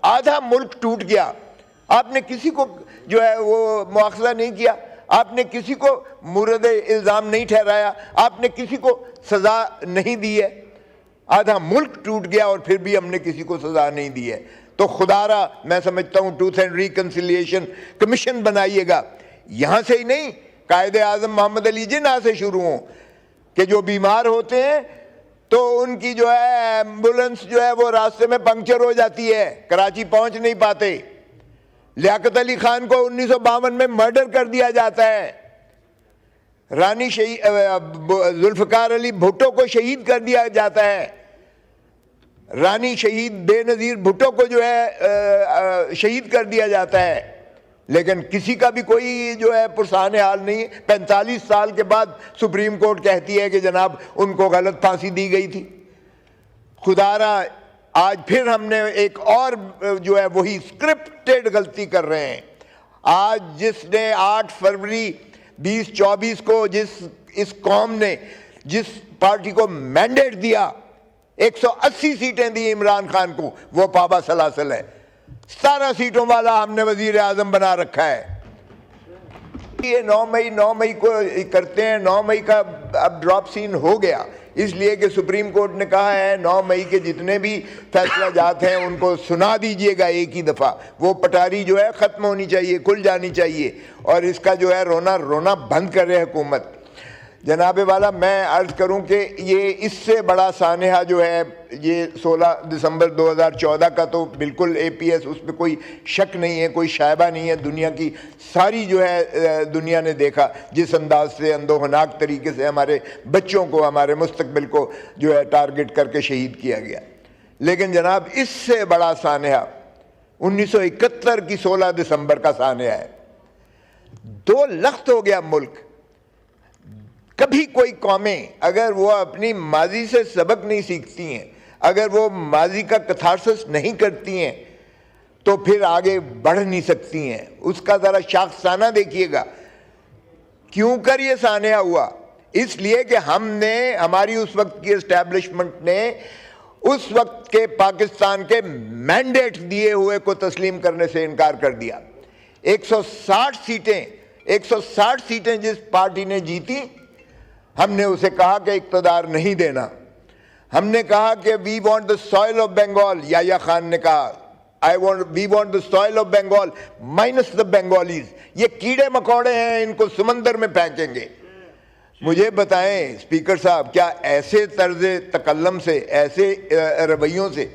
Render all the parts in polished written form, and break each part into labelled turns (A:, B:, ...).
A: آدھا ملک ٹوٹ گیا، آپ نے کسی کو جو ہے وہ مواخذہ نہیں کیا، آپ نے کسی کو مورد الزام نہیں ٹھہرایا، آپ نے کسی کو سزا نہیں دی ہے۔ آدھا ملک ٹوٹ گیا اور پھر بھی ہم نے کسی کو سزا نہیں دی ہے۔ تو خدا را میں سمجھتا ہوں ٹروتھ اینڈ ریکنسیلیشن کمیشن بنائیے گا، یہاں سے ہی نہیں، قائد اعظم محمد علی جناح سے شروع ہوں کہ جو بیمار ہوتے ہیں تو ان کی جو ہے ایمبولنس جو ہے وہ راستے میں پنکچر ہو جاتی ہے، کراچی پہنچ نہیں پاتے۔ لیاقت علی خان کو 1952 میں مرڈر کر دیا جاتا ہے، رانی ذوالفقار علی بھٹو کو شہید کر دیا جاتا ہے، رانی شہید بے نظیر بھٹو کو جو ہے شہید کر دیا جاتا ہے، لیکن کسی کا بھی کوئی جو ہے پرسان حال نہیں۔ 45 سال کے بعد سپریم کورٹ کہتی ہے کہ جناب ان کو غلط پھانسی دی گئی تھی۔ خدا را آج پھر ہم نے ایک اور جو ہے وہی اسکرپٹڈ غلطی کر رہے ہیں۔ آج جس نے 8 فروری 2024 کو اس قوم نے جس پارٹی کو مینڈیٹ دیا، 180 سیٹیں دی عمران خان کو، وہ پابا سلاسل ہے۔ 17 سیٹوں والا ہم نے وزیر اعظم بنا رکھا ہے۔ یہ 9 مئی کو کرتے ہیں، 9 مئی کا اب ڈراپ سین ہو گیا، اس لیے کہ سپریم کورٹ نے کہا ہے 9 مئی کے جتنے بھی فیصلہ جات ہیں ان کو سنا دیجئے گا ایک ہی دفعہ، وہ پٹاری جو ہے ختم ہونی چاہیے، کھل جانی چاہیے، اور اس کا جو ہے رونا بند کرے حکومت۔ جناب والا میں عرض کروں کہ یہ اس سے بڑا سانحہ جو ہے یہ 16 دسمبر 2014 کا تو بالکل APS، اس پہ کوئی شک نہیں ہے، کوئی شائبہ نہیں ہے، دنیا کی ساری جو ہے دنیا نے دیکھا جس انداز سے اندوہناک طریقے سے ہمارے بچوں کو، ہمارے مستقبل کو جو ہے ٹارگٹ کر کے شہید کیا گیا۔ لیکن جناب اس سے بڑا سانحہ 1971 کی 16 دسمبر کا سانحہ ہے۔ 2 لخت ہو گیا ملک۔ کبھی کوئی قومیں اگر وہ اپنی ماضی سے سبق نہیں سیکھتی ہیں، اگر وہ ماضی کا کتھارسس نہیں کرتی ہیں تو پھر آگے بڑھ نہیں سکتی ہیں۔ اس کا ذرا شاخسانہ دیکھیے گا، کیوں کر یہ سانحہ ہوا؟ اس لیے کہ ہم نے، ہماری اس وقت کی اسٹیبلشمنٹ نے اس وقت کے پاکستان کے مینڈیٹ دیے ہوئے کو تسلیم کرنے سے انکار کر دیا۔ 160 سیٹیں جس پارٹی نے جیتی، ہم نے اسے کہا کہ اقتدار نہیں دینا۔ ہم نے کہا کہ we want the soil of Bengal, Yahya Khan نے کہا we want the soil of Bengal minus the Bengalis, یہ کیڑے مکوڑے ہیں، ان کو سمندر میں پھینکیں گے۔ مجھے بتائیں اسپیکر صاحب، کیا ایسے طرز تکلم سے، ایسے رویوں سے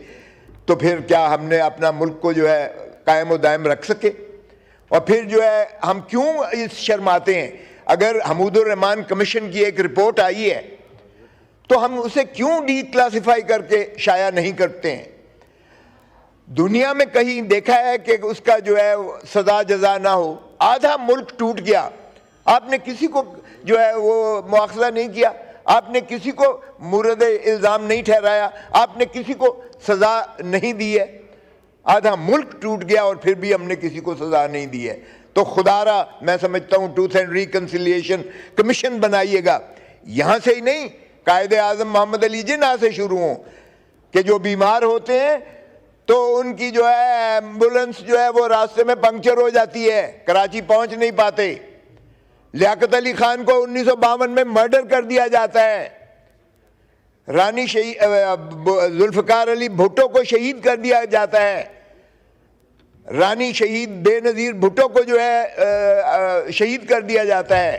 A: تو پھر کیا ہم نے اپنا ملک کو جو ہے قائم و دائم رکھ سکے؟ اور پھر جو ہے ہم کیوں شرماتے ہیں؟ اگر حمود الرحمن کمیشن کی ایک رپورٹ آئی ہے تو ہم اسے کیوں ڈی کلاسیفائی کر کے شائع نہیں کرتے ہیں؟ دنیا میں کہیں دیکھا ہے کہ اس کا جو ہے سزا جزا نہ ہو؟ آدھا ملک ٹوٹ گیا، آپ نے کسی کو جو ہے وہ مواخذہ نہیں کیا، آپ نے کسی کو مورد الزام نہیں ٹھہرایا، آپ نے کسی کو سزا نہیں دی ہے۔ آدھا ملک ٹوٹ گیا اور پھر بھی ہم نے کسی کو سزا نہیں دی ہے۔ تو خدا را میں سمجھتا ہوں ٹروتھ اینڈ ریکنسیلیشن کمیشن بنائیے گا، یہاں سے ہی نہیں، قائد اعظم محمد علی جناح سے شروع ہوں کہ جو بیمار ہوتے ہیں تو ان کی جو ہے ایمبولنس جو ہے وہ راستے میں پنکچر ہو جاتی ہے، کراچی پہنچ نہیں پاتے۔ لیاقت علی خان کو 1952 میں مرڈر کر دیا جاتا ہے، رانی ذوالفقار علی بھٹو کو شہید کر دیا جاتا ہے، رانی شہید بے نظیر بھٹو کو جو ہے شہید کر دیا جاتا ہے،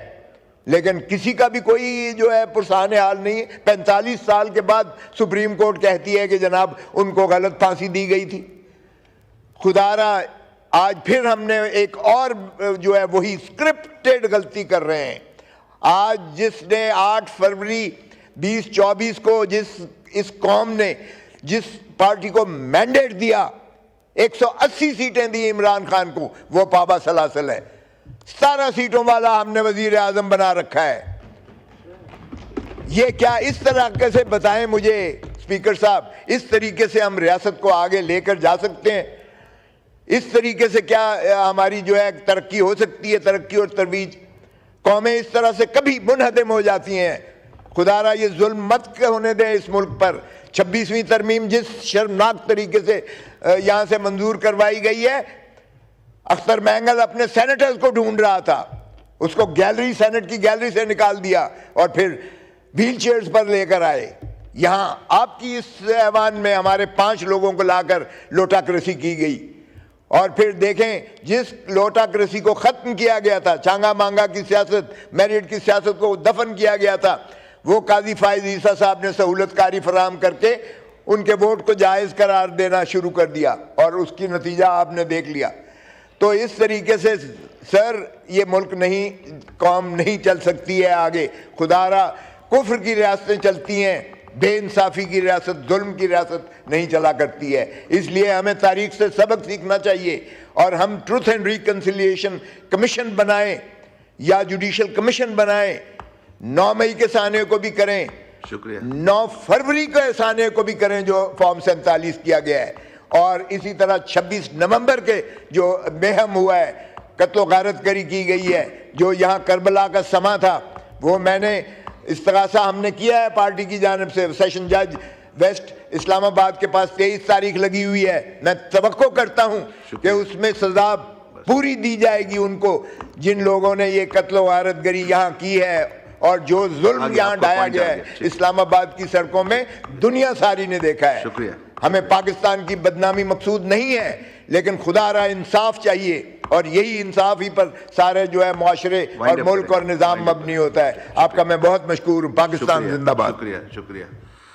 A: لیکن کسی کا بھی کوئی جو ہے پرسان حال نہیں۔ 45 سال کے بعد سپریم کورٹ کہتی ہے کہ جناب ان کو غلط پھانسی دی گئی تھی۔ خدا را آج پھر ہم نے ایک اور جو ہے وہی اسکرپٹڈ غلطی کر رہے ہیں۔ آج جس نے 8 فروری 2024 کو اس قوم نے جس پارٹی کو مینڈیٹ دیا، 180 سیٹیں دی عمران خان کو، وہ پابا سلاسل ہے۔ 17 سیٹوں والا ہم نے وزیر اعظم بنا رکھا ہے۔ یہ کیا اس طرح سے بتائیں مجھے اسپیکر صاحب، اس طریقے سے ہم ریاست کو آگے لے کر جا سکتے ہیں؟ اس طریقے سے کیا ہماری جو ہے ترقی ہو سکتی ہے؟ ترقی اور ترویج، قومیں اس طرح سے کبھی منہدم ہو جاتی ہیں۔ خدا را یہ ظلم مت ہونے دیں اس ملک پر۔ 26ویں ترمیم جس شرمناک طریقے سے یہاں سے منظور کروائی گئی ہے، اختر مینگل اپنے سینیٹرز کو ڈھونڈ رہا تھا، اس کو گیلری، سینٹ کی گیلری سے نکال دیا اور پھر ویل چیئرز پر لے کر آئے۔ یہاں آپ کی اس ایوان میں ہمارے 5 لوگوں کو لا کر لوٹاکریسی کی گئی، اور پھر دیکھیں جس لوٹاکریسی کو ختم کیا گیا تھا، چانگا مانگا کی سیاست، میرٹ کی سیاست کو دفن کیا گیا تھا، وہ قاضی فائز عیسیٰ صاحب نے سہولت کاری فراہم کر کے ان کے ووٹ کو جائز قرار دینا شروع کر دیا، اور اس کی نتیجہ آپ نے دیکھ لیا۔ تو اس طریقے سے سر یہ ملک نہیں، قوم نہیں چل سکتی ہے آگے۔ خدا را کفر کی ریاستیں چلتی ہیں، بے انصافی کی ریاست، ظلم کی ریاست نہیں چلا کرتی ہے۔ اس لیے ہمیں تاریخ سے سبق سیکھنا چاہیے، اور ہم ٹروتھ اینڈ ریکنسیلیشن کمیشن بنائیں یا جوڈیشل کمیشن بنائیں، 9 مئی کے سانے کو بھی کریں،
B: شکریہ،
A: 9 فروری کے سانے کو بھی کریں جو فارم 47 کیا گیا ہے، اور اسی طرح 26 نومبر کے جو بہم ہوا ہے، قتل و غارت گری کی گئی ہے، جو یہاں کربلا کا سما تھا، وہ میں نے استغاثہ ہم نے کیا ہے پارٹی کی جانب سے، سیشن جج ویسٹ اسلام آباد کے پاس 23 تاریخ لگی ہوئی ہے۔ میں توقع کرتا ہوں کہ اس میں سزا پوری دی جائے گی ان کو جن لوگوں نے یہ قتل و غارت گری یہاں کی ہے، اور جو ظلم یہاں ڈھایا گیا ہے اسلام آباد کی سڑکوں میں، دنیا ساری نے دیکھا ہے۔
B: شکریہ۔
A: ہمیں پاکستان کی بدنامی مقصود نہیں ہے، لیکن خدا را انصاف چاہیے، اور یہی انصاف ہی پر سارے جو ہے معاشرے اور ملک اور نظام مبنی ہوتا ہے۔ آپ کا میں بہت مشکور ہوں۔ پاکستان زندہ باد۔
B: شکریہ، شکریہ۔